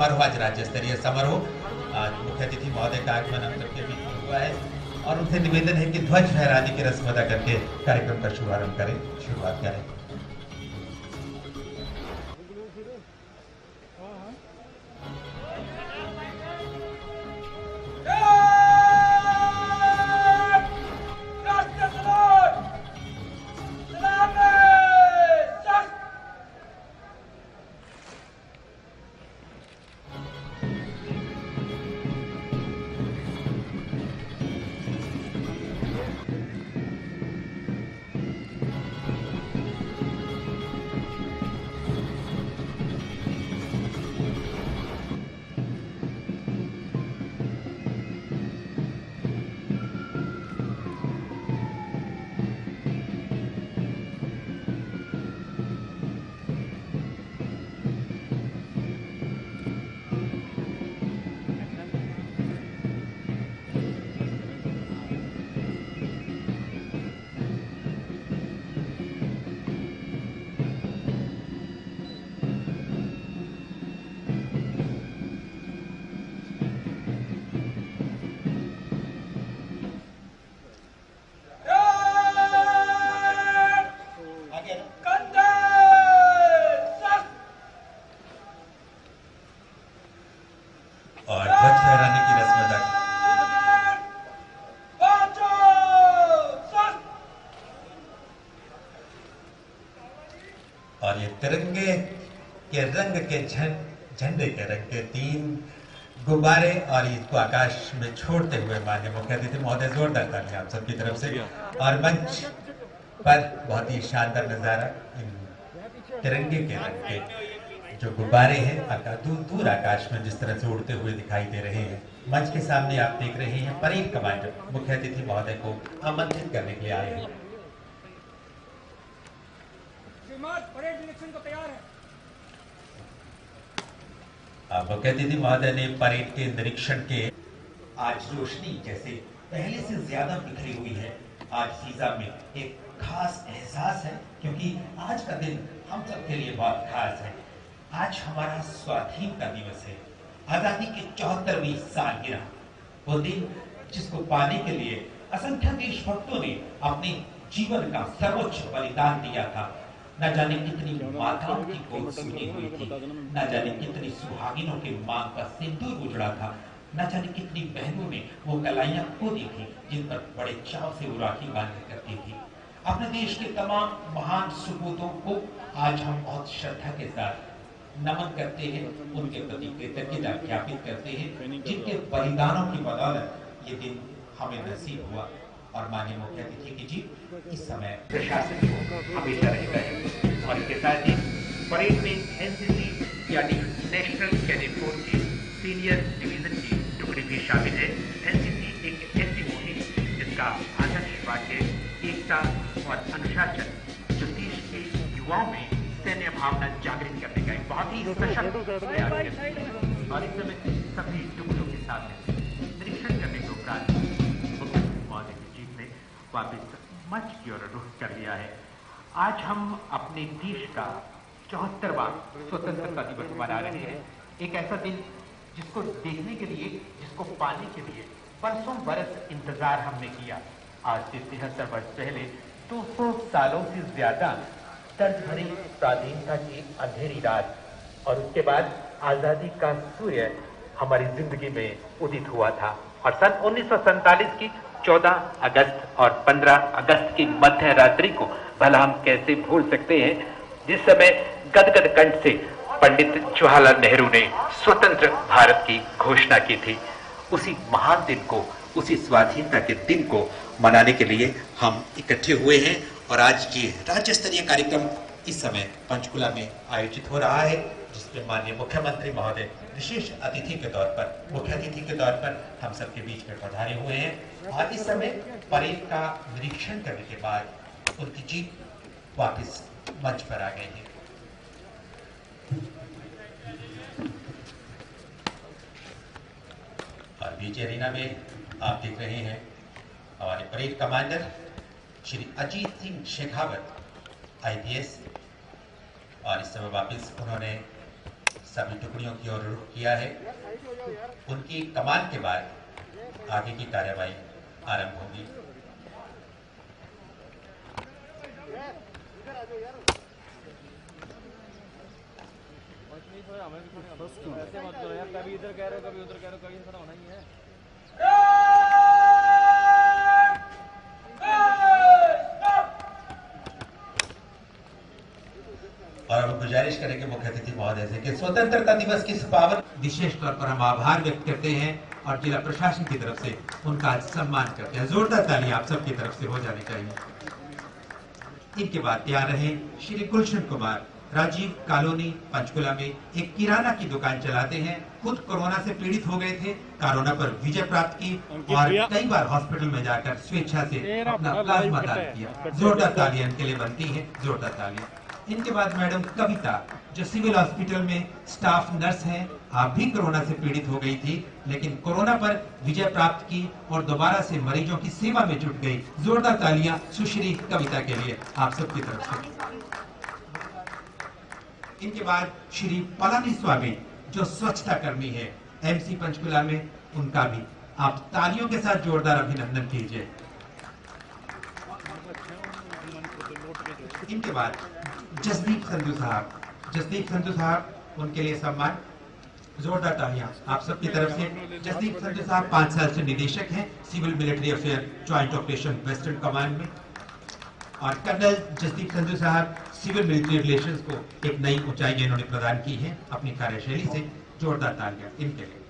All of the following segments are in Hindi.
समारोह, आज राज्य स्तरीय समारोह, आज मुख्य अतिथि महोदय का आगमन हम सबके बीच हुआ है और उनसे निवेदन है कि ध्वज फहराने की रस्म अदा करके कार्यक्रम का शुरुआत करें। और ध्वज फहराने की रस्म अदा और ये तिरंगे के रंग के झंडे के रंग के 3 गुब्बारे और इसको आकाश में छोड़ते हुए माननीय मुख्य अतिथि महोदय, जोरदार तालियां आप सबकी तरफ से। और मंच पर बहुत ही शानदार नजारा, इन तिरंगे के रंग के जो गुब्बारे हैं दूर आकाश में जिस तरह से उड़ते हुए दिखाई दे रहे हैं। मंच के सामने आप देख रहे हैं परेड कमांडर मुख्य अतिथि महोदय को आमंत्रित करने के लिए आए हैं। परेड निरीक्षण को तैयार है। मुख्य अतिथि महोदय ने परेड के निरीक्षण के आज रोशनी जैसे पहले से ज्यादा बिखरी हुई है। आज फीजा में एक खास एहसास है क्योंकि आज का दिन हम सबके लिए बहुत खास है। आज हमारा स्वाधीनता दिवस है, आजादी की 74वीं सालगिरह, वो दिन जिसको पाने के लिए असंख्य देशभक्तों ने अपने जीवन का सर्वोच्च बलिदान दिया था। न जाने कितनी माताओं की गोद सुनी हुई थी, न जाने कितनी सुहागिनों के मांग का सिंदूर उजड़ा था, न जाने कितनी बहनों ने वो कलाइयां खो दी थी जिन पर बड़े चाव से वो राखी बांधा करती थी। अपने देश के तमाम महान सपूतों को आज हम बहुत श्रद्धा के साथ नमन करते हैं, उनके प्रति कृतज्ञता ज्ञापित करते हैं जिनके बलिदानों की बदौलत ये दिन हमें नसीब हुआ। और माननीय मुख्य अतिथि की जी इस समय प्रशासन को हमेशा रहता है। और इसके साथ ही परेड में एनसीसी यानी नेशनल कैडेट कोर की सीनियर डिवीजन की टुकड़ी भी शामिल है। एनसीसी एक ऐसी मुहिम जिसका आदर्श वाक्य एकता और अनुशासन, जो देश के युवाओं में सैन्य भावना जागृत करने का एक बहुत ही सशक्त प्रयास करती है। और इस समय सभी टुकड़ों के साथ निरीक्षण करने के उपरांत मुख्य महोदय की जीत ने वापिस मंच की ओर रुख कर लिया है। आज हम अपने देश का 74वां स्वतंत्रता दिवस मना रहे हैं। एक ऐसा दिन जिसको देखने के लिए, जिसको पाने के लिए बरसों बरस इंतजार हमने किया। आज से 73 वर्ष पहले 200 सालों से ज्यादा दर्द भरी स्वाधीनता की अंधेरी रात और उसके बाद आजादी का सूर्य हमारी जिंदगी में उदित हुआ था। और सन 1947 की 14 अगस्त और 15 अगस्त की मध्य रात्रि को भला हम कैसे भूल सकते हैं, जिस समय गदगद कंठ से पंडित जवाहरलाल नेहरू ने स्वतंत्र भारत की घोषणा की थी। उसी महान दिन को, उसी स्वाधीनता के दिन को मनाने के लिए हम इकट्ठे हुए हैं। और आज ये राज्य स्तरीय कार्यक्रम इस समय पंचकुला में आयोजित हो रहा है, जिसमें माननीय मुख्यमंत्री महोदय विशेष अतिथि के तौर पर, मुख्य अतिथि के तौर पर हम सबके बीच में पधारे हुए हैं। और इस समय परेड का निरीक्षण करने के बाद उनकी जीप वापस मंच पर आ गई है। और बीच एरिना में आप देख रहे हैं हमारे parade commander Shri Ajit Singh Shekhawat IPS, और इस समय वापस उन्होंने सभी टुकड़ियों की ओर रुख किया है। उनकी कमान के बाद आगे की कार्यवाही आरंभ होगी। ऐसे मत करो यार, कभी इधर कह रहे हो कभी उधर कह रहे हो, कभी ऐसा होना ही है। और अब गुजारिश करेंगे मुख्य अतिथि महोदय से कि स्वतंत्रता दिवस की इस पावन विशेष तौर पर हम आभार व्यक्त करते हैं और जिला प्रशासन की तरफ से उनका सम्मान करते हैं। जोरदार ताली आप सबकी तरफ से हो जानी चाहिए। इनके बाद तैयार रहे श्री गुलशन कुमार, राजीव कॉलोनी पंचकुला में एक किराना की दुकान चलाते हैं। खुद कोरोना से पीड़ित हो गए थे, कोरोना पर विजय प्राप्त की और कई बार हॉस्पिटल में जाकर स्वेच्छा से अपना प्लाज्मा दान किया। जोरदार तालियां इनके लिए बनती है, जोरदार तालियां। इनके बाद मैडम कविता, जो सिविल हॉस्पिटल में स्टाफ नर्स हैं, आप भी कोरोना से पीड़ित हो गई थी, लेकिन कोरोना पर विजय प्राप्त की और दोबारा से मरीजों की सेवा में जुट गई। जोरदार तालियां सुश्री कविता के लिए आप सबकी तरफ से। इनके बाद श्री पलानी स्वामी, जो स्वच्छता कर्मी है एमसी पंचकुला में, उनका भी आप तालियों के साथ जोरदार अभिनंदन कीजिए। इनके बाद जसदीप संधू साहब, जसदीप संधू साहब, उनके लिए सम्मान। जोरदार तालियां आप सबकी तरफ से। जसदीप संधू साहब 5 साल से निदेशक हैं civil military affair joint operation western command में, और कर्नल जसदीप संधू साहब सिविल मिलिट्री रिलेशंस को एक नई ऊंचाई इन्होंने प्रदान की है अपनी कार्यशैली से। जोरदार तालियां इनके लिए।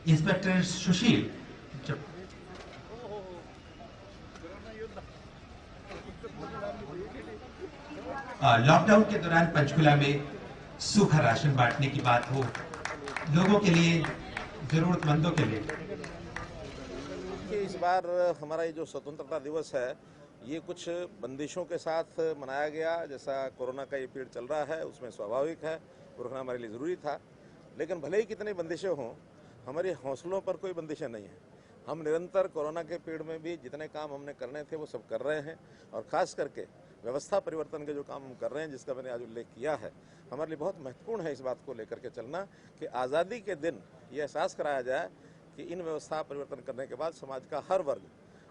इंस्पेक्टर सुशील, लॉकडाउन के दौरान पंचकुला में सूखा राशन बांटने की बात हो, लोगों के लिए, जरूरतमंदों के लिए। इस बार हमारा ये जो स्वतंत्रता दिवस है, ये कुछ बंदिशों के साथ मनाया गया। जैसा कोरोना का ये पीरियड चल रहा है, उसमें स्वाभाविक है, वो रखना हमारे लिए ज़रूरी था। लेकिन भले ही कितनी बंदिशें हों, हमारे हौसलों पर कोई बंदिशें नहीं हैं। हम निरंतर कोरोना के पीरियड में भी जितने काम हमने करने थे वो सब कर रहे हैं, और ख़ास करके व्यवस्था परिवर्तन के जो काम हम कर रहे हैं, जिसका मैंने आज उल्लेख किया है, हमारे लिए बहुत महत्वपूर्ण है इस बात को लेकर के चलना कि आज़ादी के दिन ये एहसास कराया जाए कि इन व्यवस्था परिवर्तन करने के बाद समाज का हर वर्ग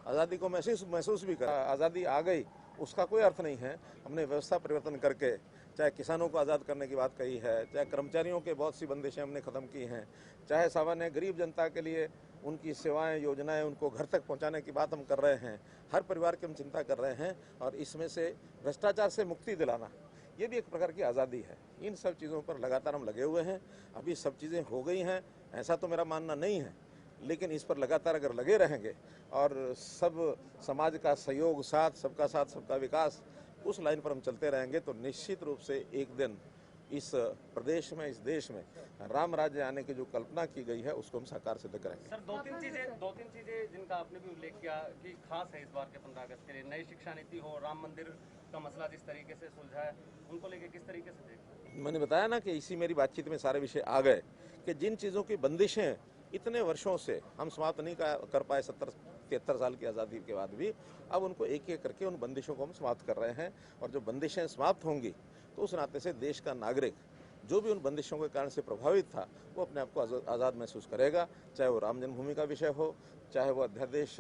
आज़ादी को महसूस भी करे। आज़ादी आ गई उसका कोई अर्थ नहीं है। हमने व्यवस्था परिवर्तन करके चाहे किसानों को आज़ाद करने की बात कही है, चाहे कर्मचारियों के बहुत सी बंदिशें हमने ख़त्म की हैं, चाहे सामान्य गरीब जनता के लिए उनकी सेवाएं, योजनाएं उनको घर तक पहुंचाने की बात हम कर रहे हैं। हर परिवार की हम चिंता कर रहे हैं, और इसमें से भ्रष्टाचार से मुक्ति दिलाना, ये भी एक प्रकार की आज़ादी है। इन सब चीज़ों पर लगातार हम लगे हुए हैं। अभी सब चीज़ें हो गई हैं ऐसा तो मेरा मानना नहीं है, लेकिन इस पर लगातार अगर लगे रहेंगे और सब समाज का सहयोग, साथ सबका विकास, उस लाइन पर हम चलते रहेंगे, तो निश्चित रूप से एक दिन इस प्रदेश में, इस देश में राम राज्य आने की जो कल्पना की गई है, उसको हम साकार सिद्ध करेंगे। सर, दो तीन चीजें जिनका आपने भी उल्लेख किया कि खास है इस बार के 15 अगस्त के लिए, नई शिक्षा नीति हो, राम मंदिर का मसला जिस तरीके से सुलझा है, उनको लेके किस तरीके से देखते? मैंने बताया ना कि इसी मेरी बातचीत में सारे विषय आ गए कि जिन चीज़ों की बंदिशें इतने वर्षों से हम समाप्त नहीं कर पाए, 70-73 साल की आज़ादी के बाद भी, अब उनको एक एक करके उन बंदिशों को हम समाप्त कर रहे हैं। और जो बंदिशें समाप्त होंगी तो उस नाते से देश का नागरिक जो भी उन बंदिशों के कारण से प्रभावित था, वो अपने आप को आज़ाद महसूस करेगा। चाहे वो राम जन्मभूमि का विषय हो, चाहे वो अध्यादेश